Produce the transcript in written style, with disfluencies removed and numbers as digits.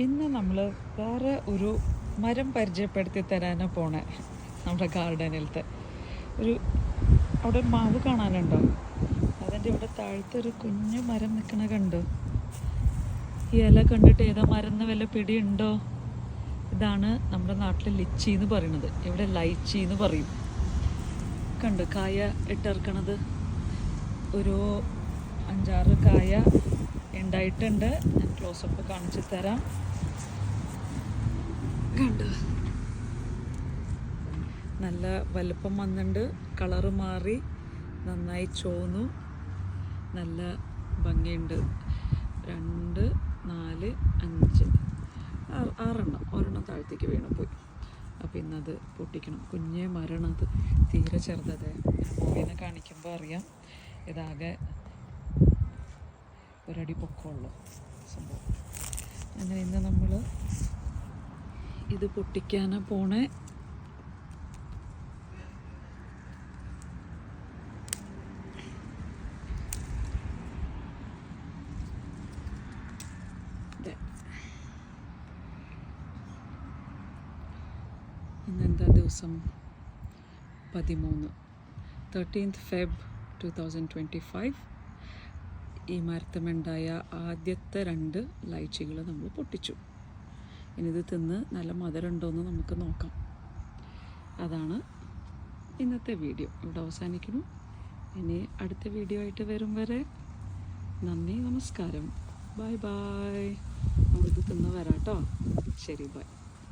ഇന്ന് നമ്മൾ വേറെ ഒരു മരം പരിചയപ്പെടുത്തി തരാനാണ് പോണേ. നമ്മുടെ ഗാർഡനിലത്തെ അവിടെ ഒരു മാവ് കാണാനുണ്ടോ? അതിൻ്റെ ഇവിടെ താഴത്തൊരു കുഞ്ഞു മരം നിൽക്കണ കണ്ടോ? ഈ ഇല കണ്ടിട്ട് ഏതാ മരം എന്ന് വല്ല പിടിയുണ്ടോ? ഇതാണ് നമ്മുടെ നാട്ടിൽ ലിച്ചി എന്ന് പറയുന്നത്, ഇവിടെ ലൈച്ചി എന്ന് പറയും. കണ്ട് കായ ഇട്ടിറക്കണത് ഒരു 5-6 കായ ഉണ്ടായിട്ടുണ്ട്. ഞാൻ ക്ലോസപ്പ് കാണിച്ചു തരാം. കണ്ട് നല്ല വലുപ്പം വന്നിട്ടുണ്ട്, കളറ് മാറി നന്നായി ചോന്നു, നല്ല ഭംഗിയുണ്ട്. 2, 4, 5, 6 ഒരെണ്ണം താഴത്തേക്ക് വീണു പോയി. അപ്പോൾ ഇന്നത് പൊട്ടിക്കണം. കുഞ്ഞേ മരണത്, തീരെ ചെറുതത്. മൂവിനെ കാണിക്കുമ്പോൾ അറിയാം ഇതാകെ ഒരടി പൊക്കമുള്ളൂ സംഭവം. അങ്ങനെ ഇന്ന് നമ്മൾ ഇത് പൊട്ടിക്കാനാണ് പോണേ. ഇന്നെന്താ ദിവസം? 13th Feb 2025. ഈ മരത്തുമുണ്ടായ ആദ്യത്തെ 2 ലൈച്ചികൾ നമ്മൾ പൊട്ടിച്ചു. ഇനി ഇത് തിന്ന് നല്ല മധുരമുണ്ടോയെന്ന് നമുക്ക് നോക്കാം. അതാണ് ഇന്നത്തെ വീഡിയോ. ഇവിടെ അവസാനിക്കുന്നു. ഇനി അടുത്ത വീഡിയോ ആയിട്ട് വരും വരെ നന്ദി, നമസ്കാരം, ബൈ ബൈ. നമ്മളിത് തിന്ന് വരാം കേട്ടോ. ശരി, ബൈ.